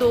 2